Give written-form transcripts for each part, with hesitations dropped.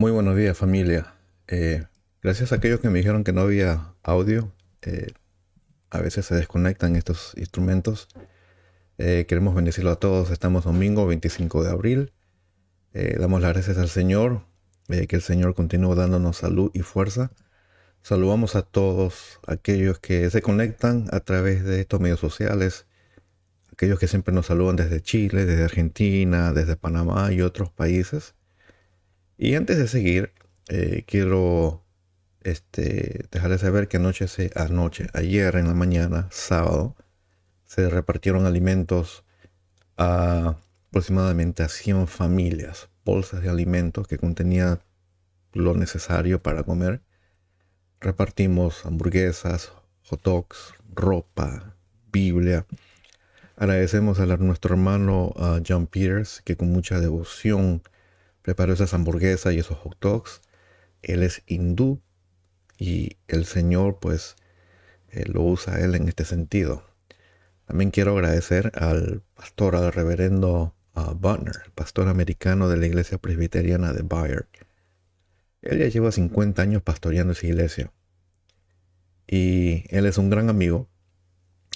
Muy buenos días, familia. Gracias a aquellos que me dijeron que no había audio, a veces se desconectan estos instrumentos. Queremos bendecirlo a todos. Estamos domingo 25 de abril. Damos las gracias al Señor, que el Señor continúe dándonos salud y fuerza. Saludamos a todos aquellos que se conectan a través de estos medios sociales, aquellos que siempre nos saludan desde Chile, desde Argentina, desde Panamá y otros países. Y antes de seguir, quiero dejarles saber que ayer en la mañana, sábado, se repartieron alimentos a aproximadamente a 100 familias, bolsas de alimentos que contenían lo necesario para comer. Repartimos hamburguesas, hot dogs, ropa, Biblia. Agradecemos a nuestro hermano John Peters, que con mucha devoción preparó esas hamburguesas y esos hot dogs. Él es hindú y el Señor pues lo usa él en este sentido. También quiero agradecer al pastor, al reverendo Butner, el pastor americano de la iglesia presbiteriana de Bayard. Él ya lleva 50 años pastoreando esa iglesia y él es un gran amigo,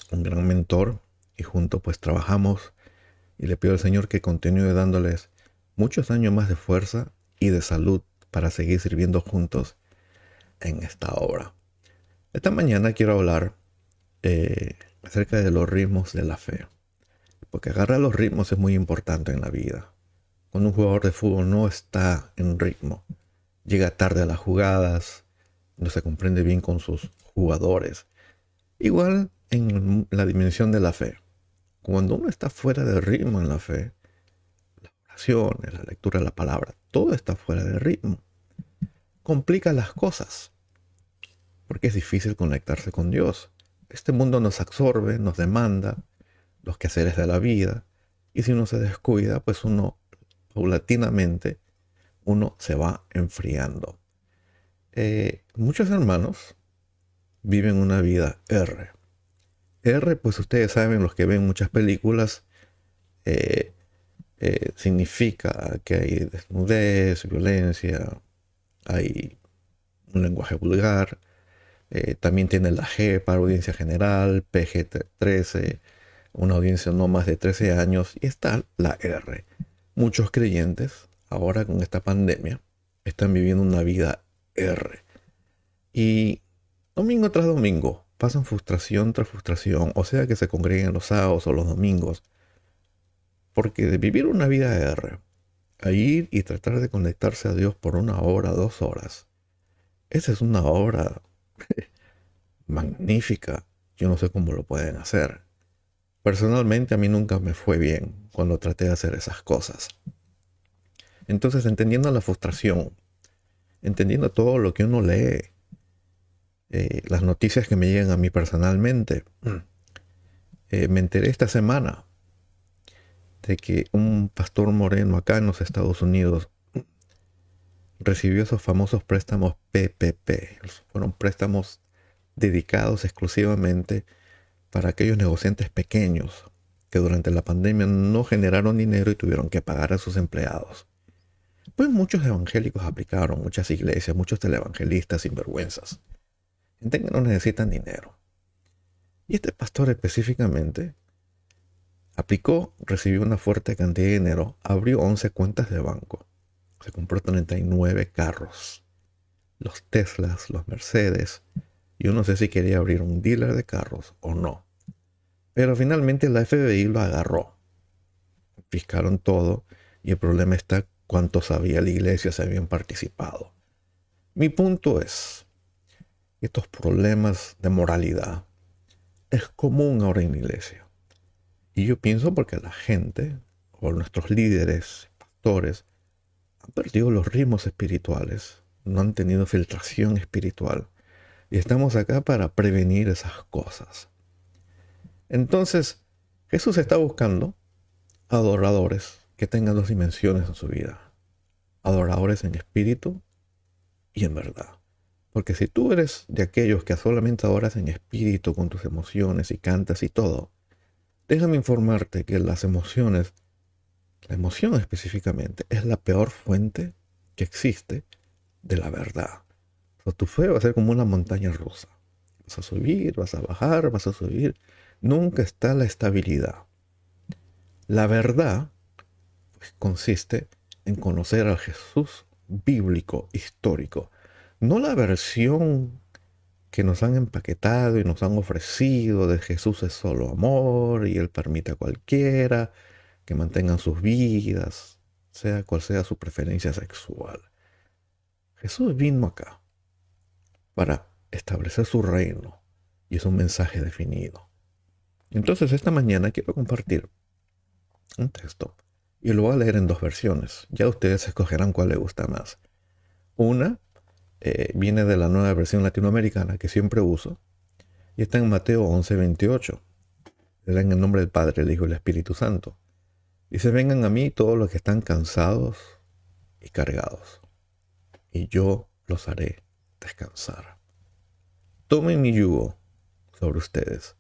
un gran mentor, y juntos pues trabajamos, y le pido al Señor que continúe dándoles muchos años más de fuerza y de salud para seguir sirviendo juntos en esta obra. Esta mañana quiero hablar acerca de los ritmos de la fe, porque agarrar los ritmos es muy importante en la vida. Cuando un jugador de fútbol no está en ritmo, llega tarde a las jugadas, no se comprende bien con sus jugadores. Igual en la dimensión de la fe. Cuando uno está fuera de ritmo en la fe, las oraciones, la lectura de la palabra, todo está fuera de ritmo. Complica las cosas, porque es difícil conectarse con Dios. Este mundo nos absorbe, nos demanda los quehaceres de la vida, y si uno se descuida, pues uno paulatinamente uno se va enfriando. Muchos hermanos viven una vida R. R, pues ustedes saben, los que ven muchas películas, eh, significa que hay desnudez, violencia, hay un lenguaje vulgar. También tiene la G para audiencia general, PG-13, una audiencia no más de 13 años, y está la R. Muchos creyentes, ahora con esta pandemia, están viviendo una vida R. Y domingo tras domingo pasan frustración tras frustración, o sea que se congreguen los sábados o los domingos, porque de vivir una vida R, a ir y tratar de conectarse a Dios por 1 hora, 2 horas, esa es una obra magnífica. Yo no sé cómo lo pueden hacer. Personalmente a mí nunca me fue bien cuando traté de hacer esas cosas. Entonces, entendiendo la frustración, entendiendo todo lo que uno lee, las noticias que me llegan a mí personalmente, me enteré esta semana de que un pastor moreno acá en los Estados Unidos recibió esos famosos préstamos PPP. Fueron préstamos dedicados exclusivamente para aquellos negociantes pequeños que durante la pandemia no generaron dinero y tuvieron que pagar a sus empleados. Pues muchos evangélicos aplicaron, muchas iglesias, muchos televangelistas sinvergüenzas. Gente que no necesitan dinero. Y este pastor específicamente aplicó, recibió una fuerte cantidad de dinero, abrió 11 cuentas de banco. Se compró 39 carros, los Teslas, los Mercedes. Yo no sé si quería abrir un dealer de carros o no. Pero finalmente la FBI lo agarró. Fiscaron todo y el problema está cuántos había la iglesia se habían participado. Mi punto es, estos problemas de moralidad es común ahora en la iglesia. Y yo pienso porque la gente, o nuestros líderes, pastores, han perdido los ritmos espirituales, no han tenido filtración espiritual. Y estamos acá para prevenir esas cosas. Entonces, Jesús está buscando adoradores que tengan 2 dimensiones en su vida. Adoradores en espíritu y en verdad. Porque si tú eres de aquellos que solamente adoras en espíritu con tus emociones y cantas y todo, déjame informarte que las emociones, la emoción específicamente, es la peor fuente que existe de la verdad. O sea, tu fe va a ser como una montaña rusa. Vas a subir, vas a bajar, vas a subir. Nunca está la estabilidad. La verdad consiste en conocer al Jesús bíblico, histórico. No la versión que nos han empaquetado y nos han ofrecido de Jesús es solo amor y Él permite a cualquiera que mantengan sus vidas, sea cual sea su preferencia sexual. Jesús vino acá para establecer su reino y es un mensaje definido. Entonces esta mañana quiero compartir un texto y lo voy a leer en dos versiones. Ya ustedes escogerán cuál les gusta más. Una viene de la nueva versión latinoamericana que siempre uso y está en Mateo 11:28. En el nombre del Padre, el Hijo y el Espíritu Santo. Dice, vengan a mí todos los que están cansados y cargados, y yo los haré descansar. Tomen mi yugo sobre ustedes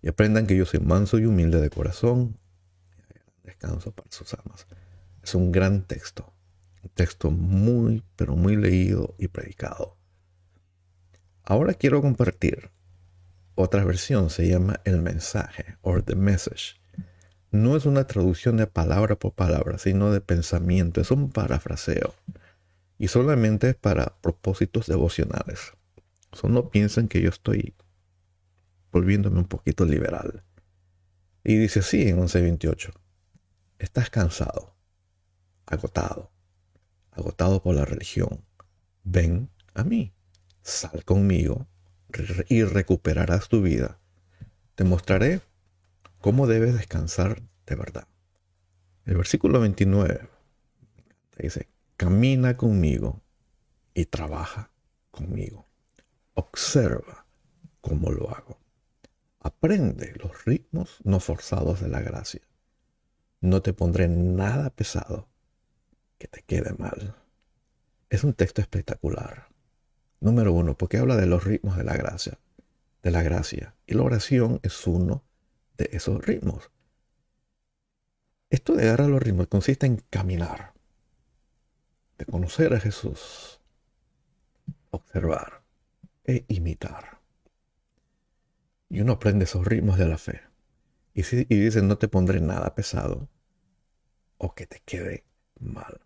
y aprendan que yo soy manso y humilde de corazón. Descanso para sus almas. Es un gran texto. Un texto muy, pero muy leído y predicado. Ahora quiero compartir otra versión. Se llama El Mensaje, or The Message. No es una traducción de palabra por palabra, sino de pensamiento. Es un parafraseo. Y solamente es para propósitos devocionales. Solo piensan que yo estoy volviéndome un poquito liberal. Y dice así en 11:28. Estás cansado, agotado por la religión. Ven a mí, sal conmigo y recuperarás tu vida. Te mostraré cómo debes descansar de verdad. El versículo 29 dice, camina conmigo y trabaja conmigo. Observa cómo lo hago. Aprende los ritmos no forzados de la gracia. No te pondré nada pesado que te quede mal. Es un texto espectacular. Número uno, porque habla de los ritmos de la gracia. Y la oración es uno de esos ritmos. Esto de agarrar los ritmos consiste en caminar, de conocer a Jesús, observar e imitar. Y uno aprende esos ritmos de la fe. Y dice, no te pondré nada pesado o que te quede mal.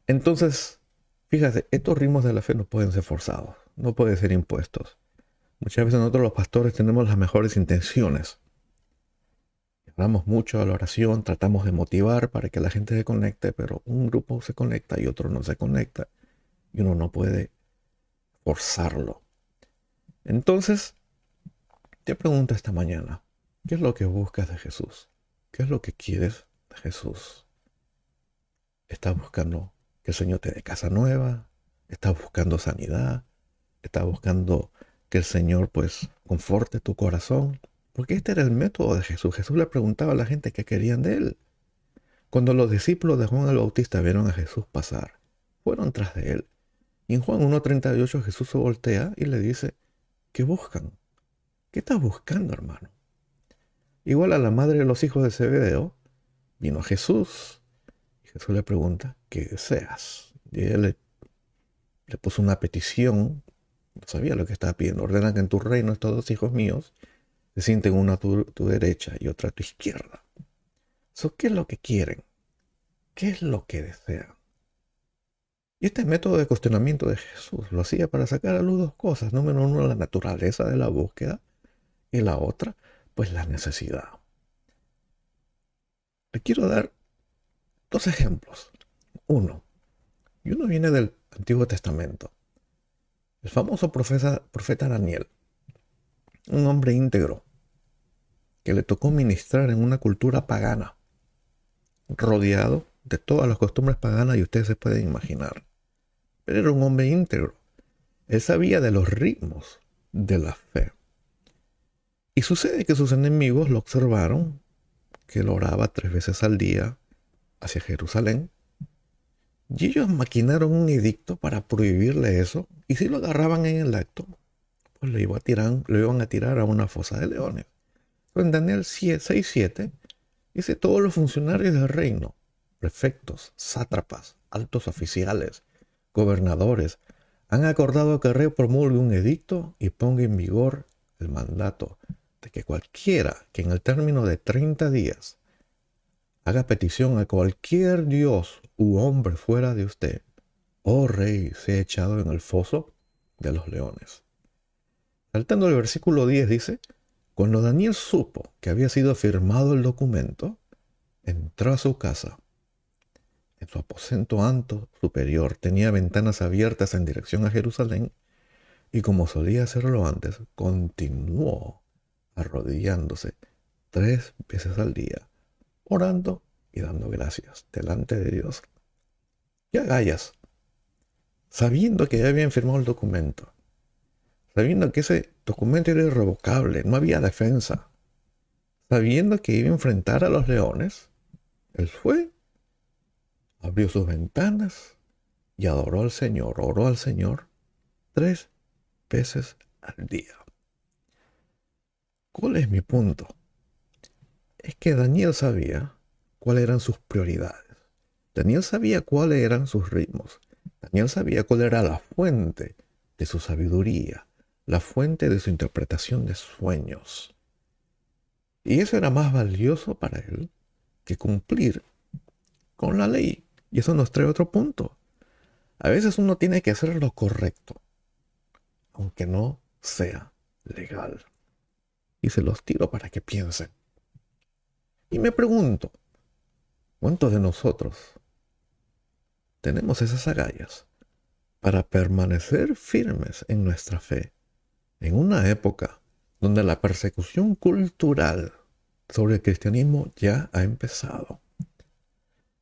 Entonces, fíjate, estos ritmos de la fe no pueden ser forzados, no pueden ser impuestos. Muchas veces nosotros los pastores tenemos las mejores intenciones. Hablamos mucho de la oración, tratamos de motivar para que la gente se conecte, pero un grupo se conecta y otro no se conecta. Y uno no puede forzarlo. Entonces, te pregunto esta mañana, ¿qué es lo que buscas de Jesús? ¿Qué es lo que quieres de Jesús? ¿Estás buscando que el Señor te dé casa nueva? ¿Estás buscando sanidad? ¿Estás buscando que el Señor pues conforte tu corazón? Porque este era el método de Jesús. Jesús le preguntaba a la gente qué querían de él. Cuando los discípulos de Juan el Bautista vieron a Jesús pasar, fueron tras de él. Y en Juan 1:38 Jesús se voltea y le dice, ¿qué buscan? ¿Qué estás buscando, hermano? Igual a la madre de los hijos de Zebedeo, vino a Jesús. Y Jesús le pregunta, ¿qué deseas? Y él le puso una petición. No sabía lo que estaba pidiendo. Ordena que en tu reino estos dos hijos míos se sienten una a tu derecha y otra a tu izquierda. ¿Qué es lo que quieren? ¿Qué es lo que desean? Y este método de cuestionamiento de Jesús lo hacía para sacar a luz dos cosas. Número uno, la naturaleza de la búsqueda. Y la otra, pues la necesidad. Le quiero dar dos ejemplos. Uno, y uno viene del Antiguo Testamento. El famoso profeta Daniel. Un hombre íntegro que le tocó ministrar en una cultura pagana, rodeado de todas las costumbres paganas y ustedes se pueden imaginar. Pero era un hombre íntegro. Él sabía de los ritmos de la fe. Y sucede que sus enemigos lo observaron, que él oraba 3 veces al día hacia Jerusalén. Y ellos maquinaron un edicto para prohibirle eso. Y si lo agarraban en el acto, pues lo iban a tirar a una fosa de leones. Pero en Daniel 6:7 dice, todos los funcionarios del reino, prefectos, sátrapas, altos oficiales, gobernadores, han acordado que el rey promulgue un edicto y ponga en vigor el mandato de que cualquiera que en el término de 30 días haga petición a cualquier dios u hombre fuera de usted, oh rey, sea echado en el foso de los leones. Saltando el versículo 10 dice, cuando Daniel supo que había sido firmado el documento, entró a su casa. En su aposento alto superior tenía ventanas abiertas en dirección a Jerusalén y como solía hacerlo antes, continuó arrodillándose 3 veces al día, orando y dando gracias delante de Dios. Y Agallas, sabiendo que ya habían firmado el documento, sabiendo que ese documento era irrevocable, no había defensa, sabiendo que iba a enfrentar a los leones, él fue, abrió sus ventanas y adoró al Señor, oró al Señor 3 veces al día. ¿Cuál es mi punto? Es que Daniel sabía cuáles eran sus prioridades. Daniel sabía cuáles eran sus ritmos. Daniel sabía cuál era la fuente de su sabiduría, la fuente de su interpretación de sueños. Y eso era más valioso para él que cumplir con la ley. Y eso nos trae otro punto. A veces uno tiene que hacer lo correcto, aunque no sea legal. Y se los tiro para que piensen. Y me pregunto, ¿cuántos de nosotros tenemos esas agallas para permanecer firmes en nuestra fe en una época donde la persecución cultural sobre el cristianismo ya ha empezado?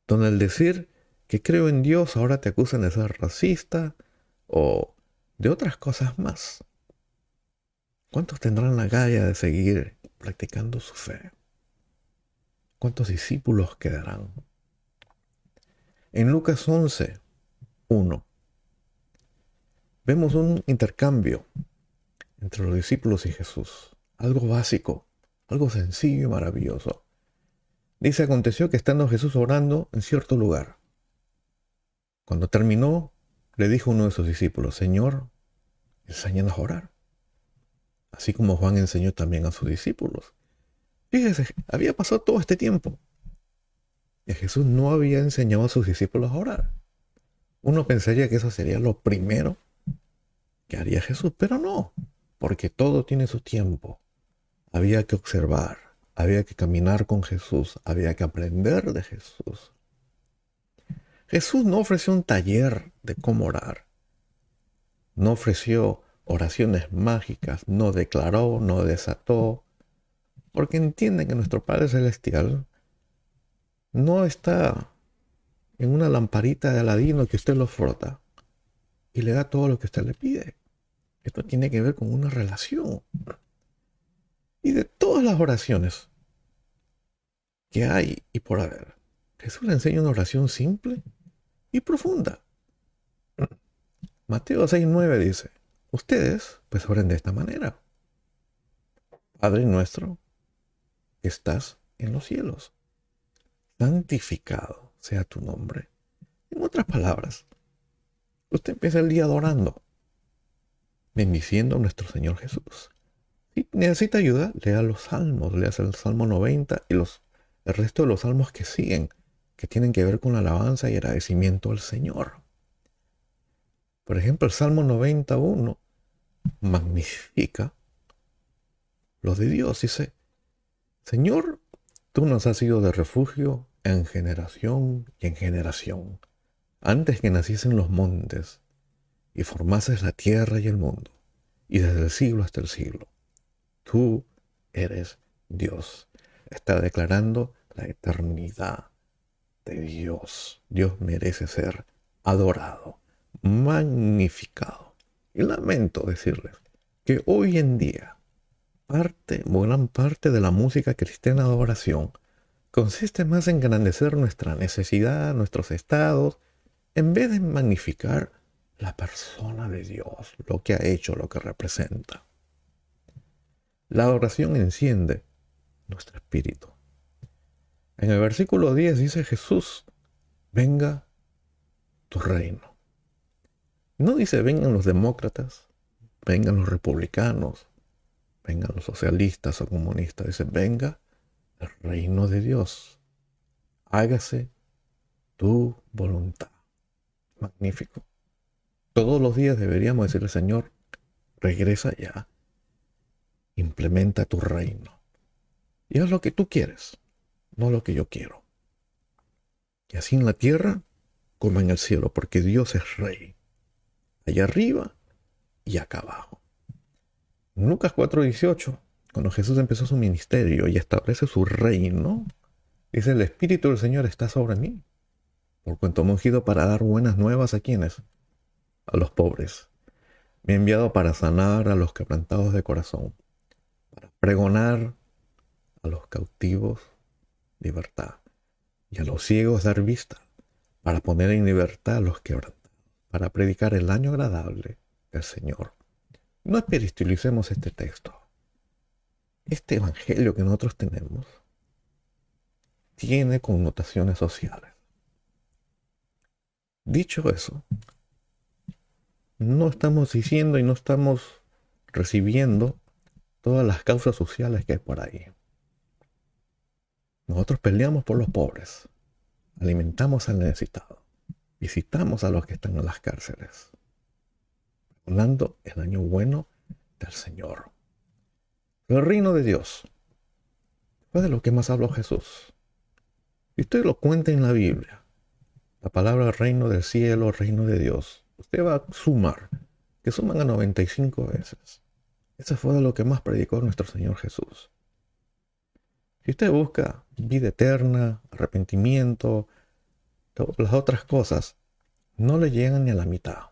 Donde el decir que creo en Dios ahora te acusan de ser racista o de otras cosas más. ¿Cuántos tendrán la galla de seguir practicando su fe? ¿Cuántos discípulos quedarán? En Lucas 11:1 vemos un intercambio entre los discípulos y Jesús. Algo básico, algo sencillo y maravilloso. Dice, aconteció que estando Jesús orando en cierto lugar, cuando terminó, le dijo uno de sus discípulos, Señor, enséñanos a orar. Así como Juan enseñó también a sus discípulos. Fíjese, había pasado todo este tiempo y Jesús no había enseñado a sus discípulos a orar. Uno pensaría que eso sería lo primero que haría Jesús, pero no, porque todo tiene su tiempo. Había que observar, había que caminar con Jesús, había que aprender de Jesús. Jesús no ofreció un taller de cómo orar, no ofreció oraciones mágicas, no declaró, no desató, porque entiende que nuestro Padre Celestial no está en una lamparita de Aladino que usted lo frota y le da todo lo que usted le pide. Esto tiene que ver con una relación. Y de todas las oraciones que hay y por haber, Jesús le enseña una oración simple y profunda. Mateo 6:9 dice, ustedes pues oren de esta manera. Padre nuestro que estás en los cielos, santificado sea tu nombre. En otras palabras, usted empieza el día adorando, bendiciendo a nuestro Señor Jesús. Si necesita ayuda, lea los salmos, lea el Salmo 90 y el resto de los salmos que siguen, que tienen que ver con la alabanza y agradecimiento al Señor. Por ejemplo, el Salmo 91 magnifica lo de Dios. Dice, Señor, tú nos has sido de refugio en generación y en generación, antes que naciesen los montes y formases la tierra y el mundo, y desde el siglo hasta el siglo. Tú eres Dios. Está declarando la eternidad de Dios. Dios merece ser adorado, magnificado. Y lamento decirles que hoy en día gran parte de la música cristiana de adoración consiste más en engrandecer nuestra necesidad, nuestros estados, en vez de magnificar la persona de Dios, lo que ha hecho, lo que representa. La adoración enciende nuestro espíritu. En el versículo 10 dice Jesús, venga tu reino. No dice vengan los demócratas, vengan los republicanos, vengan los socialistas o comunistas. Dice venga el reino de Dios. Hágase tu voluntad. Magnífico. Todos los días deberíamos decirle, Señor, regresa ya, implementa tu reino. Y haz lo que tú quieres, no lo que yo quiero. Y así en la tierra como en el cielo, porque Dios es rey, allá arriba y acá abajo. En Lucas 4:18, cuando Jesús empezó su ministerio y establece su reino, dice, el Espíritu del Señor está sobre mí, por cuanto me ha ungido para dar buenas nuevas a quienes, a los pobres. Me ha enviado para sanar a los quebrantados de corazón, para pregonar a los cautivos libertad y a los ciegos dar vista, para poner en libertad a los quebrantados, para predicar el año agradable del Señor. No espiritualicemos este texto. Este evangelio que nosotros tenemos tiene connotaciones sociales. Dicho eso, no estamos diciendo y no estamos recibiendo todas las causas sociales que hay por ahí. Nosotros peleamos por los pobres, alimentamos al necesitado, visitamos a los que están en las cárceles, hablando el año bueno del Señor. El reino de Dios fue de lo que más habló Jesús. Y usted lo cuenta en la Biblia. La palabra reino del cielo, reino de Dios. Usted va a sumar, que suman a 95 veces. Eso fue de lo que más predicó nuestro Señor Jesús. Si usted busca vida eterna, arrepentimiento, todas las otras cosas, no le llegan ni a la mitad.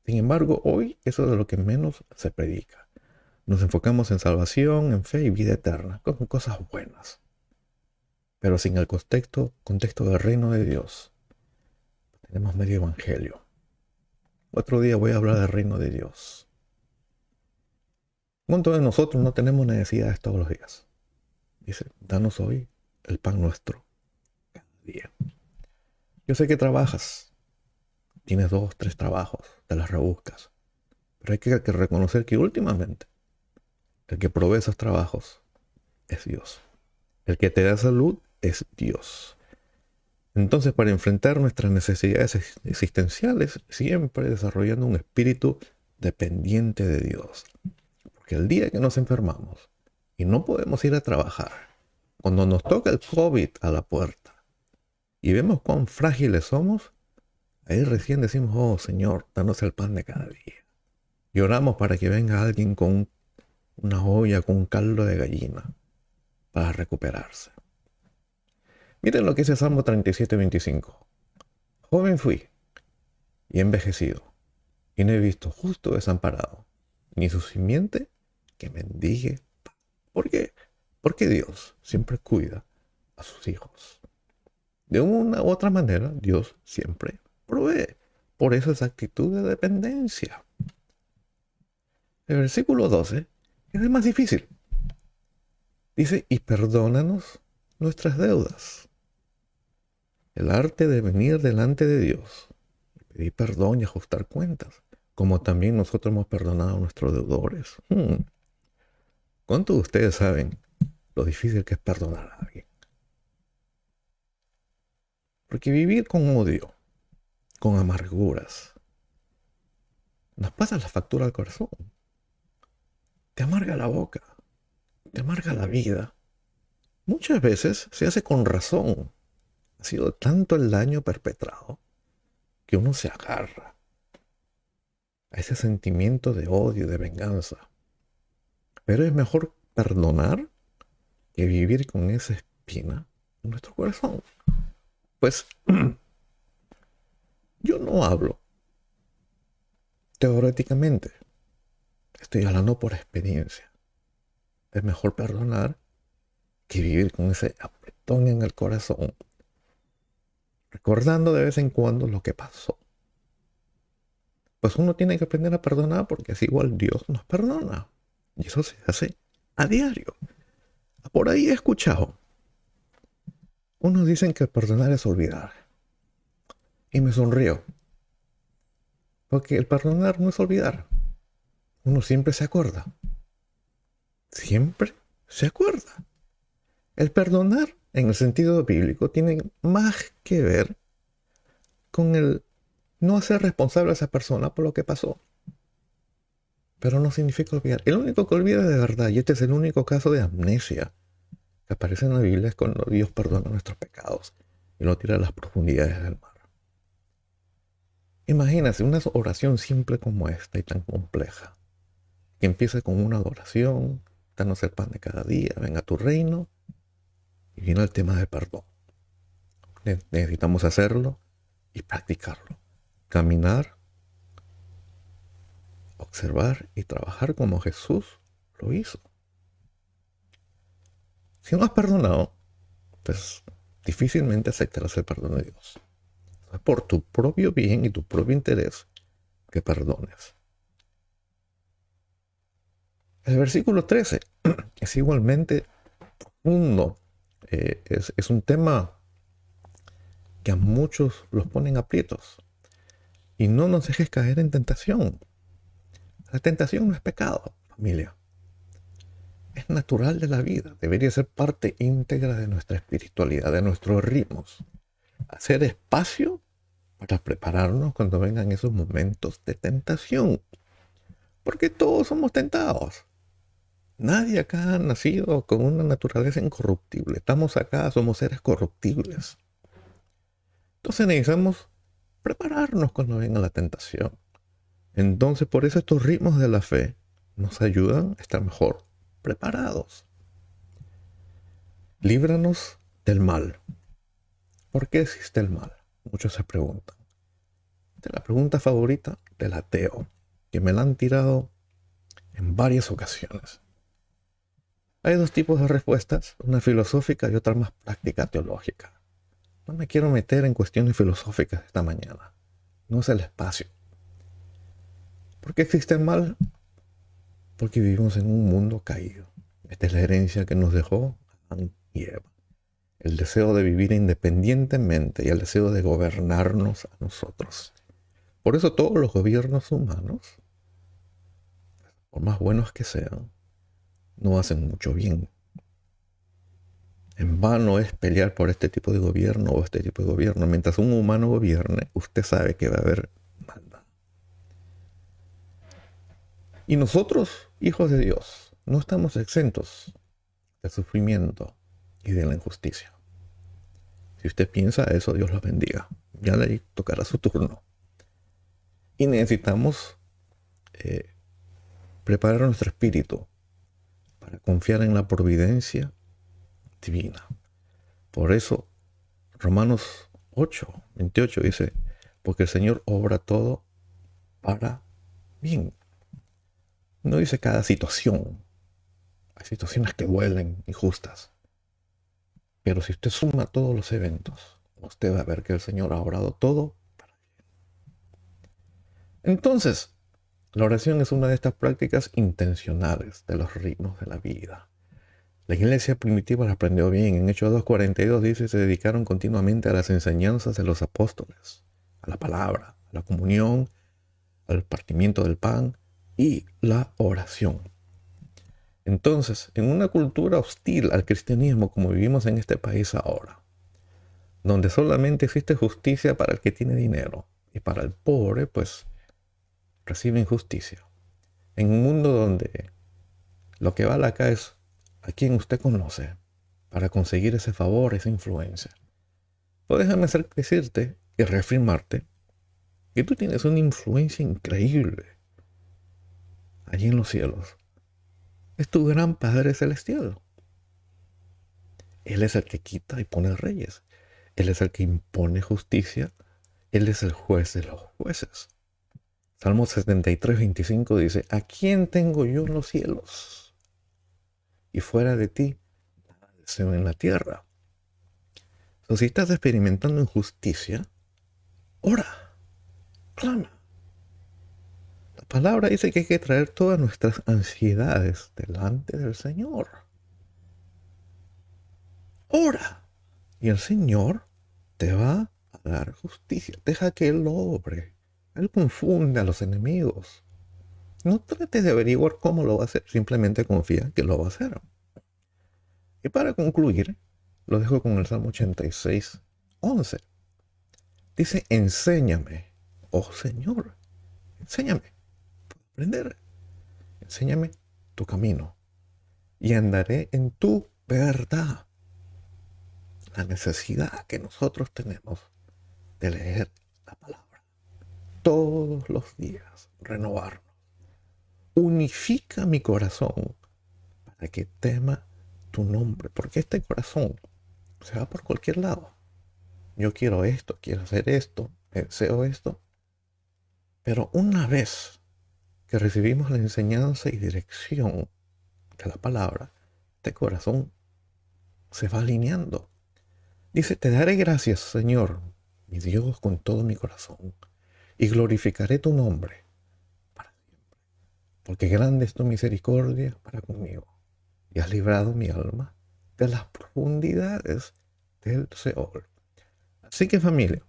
Sin embargo, hoy eso es de lo que menos se predica. Nos enfocamos en salvación, en fe y vida eterna, con cosas buenas. Pero sin el contexto del reino de Dios, tenemos medio evangelio. Otro día voy a hablar del reino de Dios. ¿Cuántos de nosotros no tenemos necesidades todos los días? Dice, danos hoy el pan nuestro cada día. Yo sé que trabajas, tienes 2, 3 trabajos, te las rebuscas, pero hay que reconocer que últimamente el que provee esos trabajos es Dios. El que te da salud es Dios. Entonces, para enfrentar nuestras necesidades existenciales, siempre desarrollando un espíritu dependiente de Dios. Porque el día que nos enfermamos y no podemos ir a trabajar, cuando nos toca el COVID a la puerta y vemos cuán frágiles somos, ahí recién decimos, oh Señor, danos el pan de cada día. Y oramos para que venga alguien con una olla, con un caldo de gallina, para recuperarse. Miren lo que dice Salmo 37:25. Joven fui y envejecido, y no he visto justo desamparado, ni su simiente que mendigue pan. ¿Por qué? Porque Dios siempre cuida a sus hijos. De una u otra manera, Dios siempre provee. Por eso esa actitud de dependencia. El versículo 12 es el más difícil. Dice, y perdónanos nuestras deudas. El arte de venir delante de Dios, pedir perdón y ajustar cuentas, como también nosotros hemos perdonado a nuestros deudores. ¿Cuántos de ustedes saben lo difícil que es perdonar a alguien? Porque vivir con odio, con amarguras, nos pasa la factura al corazón. Te amarga la boca, te amarga la vida. Muchas veces se hace con razón. Ha sido tanto el daño perpetrado que uno se agarra a ese sentimiento de odio, de venganza. Pero es mejor perdonar que vivir con esa espina en nuestro corazón. Pues yo no hablo teóricamente, estoy hablando por experiencia. Es mejor perdonar que vivir con ese apretón en el corazón, recordando de vez en cuando lo que pasó. Pues uno tiene que aprender a perdonar porque así igual Dios nos perdona. Y eso se hace a diario. Por ahí he escuchado. Unos dicen que perdonar es olvidar. Y me sonrió. Porque el perdonar no es olvidar. Uno siempre se acuerda. Siempre se acuerda. El perdonar, en el sentido bíblico, tiene más que ver con el no hacer responsable a esa persona por lo que pasó. Pero no significa olvidar. El único que olvida de verdad, y este es el único caso de amnesia que aparece en la Biblia, es cuando Dios perdona nuestros pecados y lo tira a las profundidades del mar. Imagínate una oración simple como esta y tan compleja, que empieza con una adoración, danos el pan de cada día, venga tu reino, y viene el tema del perdón. Necesitamos hacerlo y practicarlo. Caminar, observar y trabajar como Jesús lo hizo. Si no has perdonado, pues difícilmente aceptarás el perdón de Dios. Es por tu propio bien y tu propio interés que perdones. El versículo 13 es igualmente profundo. Es un tema que a muchos los ponen aprietos. Y no nos dejes caer en tentación. La tentación no es pecado, familia. Es natural de la vida. Debería ser parte íntegra de nuestra espiritualidad, de nuestros ritmos. Hacer espacio para prepararnos cuando vengan esos momentos de tentación. Porque todos somos tentados. Nadie acá ha nacido con una naturaleza incorruptible. Estamos acá, somos seres corruptibles. Entonces necesitamos prepararnos cuando venga la tentación. Entonces, por eso estos ritmos de la fe nos ayudan a estar mejor preparados. Líbranos del mal. ¿Por qué existe el mal? Muchos se preguntan. Esta es la pregunta favorita del ateo, que me la han tirado en varias ocasiones. Hay dos tipos de respuestas, una filosófica y otra más práctica teológica. No me quiero meter en cuestiones filosóficas esta mañana. No es el espacio. ¿Por qué existe el mal? Porque vivimos en un mundo caído. Esta es la herencia que nos dejó Adán y Eva. El deseo de vivir independientemente y el deseo de gobernarnos a nosotros. Por eso todos los gobiernos humanos, por más buenos que sean, no hacen mucho bien. En vano es pelear por este tipo de gobierno o este tipo de gobierno. Mientras un humano gobierne, usted sabe que va a haber maldad. Y nosotros, hijos de Dios, no estamos exentos del sufrimiento y de la injusticia. Si usted piensa eso, Dios los bendiga. Ya le tocará su turno. Y necesitamos preparar nuestro espíritu para confiar en la providencia divina. Por eso, Romanos 8:28 dice, porque el Señor obra todo para bien. No dice cada situación. Hay situaciones que duelen, injustas. Pero si usted suma todos los eventos, usted va a ver que el Señor ha obrado todo para bien. Entonces, la oración es una de estas prácticas intencionales de los ritmos de la vida. La iglesia primitiva la aprendió bien. En Hechos 2:42 dice, se dedicaron continuamente a las enseñanzas de los apóstoles, a la palabra, a la comunión, al partimiento del pan y la oración. Entonces, en una cultura hostil al cristianismo como vivimos en este país ahora, donde solamente existe justicia para el que tiene dinero y para el pobre, pues recibe injusticia. En un mundo donde lo que vale acá es a quien usted conoce para conseguir ese favor, esa influencia. Pues déjame decirte y reafirmarte que tú tienes una influencia increíble allí en los cielos. Es tu gran Padre Celestial. Él es el que quita y pone reyes. Él es el que impone justicia. Él es el juez de los jueces. Salmo 73:25 dice, ¿a quién tengo yo en los cielos? Y fuera de ti, nada deseo en la tierra. Entonces, si estás experimentando injusticia, ora, clama. La palabra dice que hay que traer todas nuestras ansiedades delante del Señor. Ora. Y el Señor te va a dar justicia. Deja que Él lo obre. Él confunde a los enemigos. No trates de averiguar cómo lo va a hacer, simplemente confía que lo va a hacer. Y para concluir, lo dejo con el Salmo 86, 11. Dice, enséñame, oh Señor, enséñame, aprender, enséñame tu camino y andaré en tu verdad. La necesidad que nosotros tenemos de leer la palabra todos los días, renovarnos. Unifica mi corazón para que tema tu nombre, porque este corazón se va por cualquier lado. Yo quiero esto, quiero hacer esto, deseo esto. Pero una vez que recibimos la enseñanza y dirección de la palabra, este corazón se va alineando. Dice, te daré gracias, Señor, mi Dios, con todo mi corazón, y glorificaré tu nombre para siempre, porque grande es tu misericordia para conmigo, y has librado mi alma de las profundidades del Seol. Así que familia,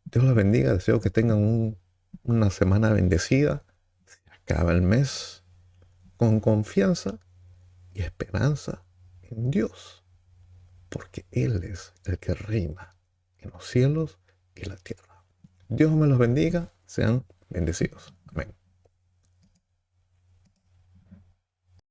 Dios los bendiga, deseo que tengan una semana bendecida, se acaba el mes con confianza y esperanza en Dios, porque Él es el que reina en los cielos y la tierra. Dios me los bendiga, sean bendecidos.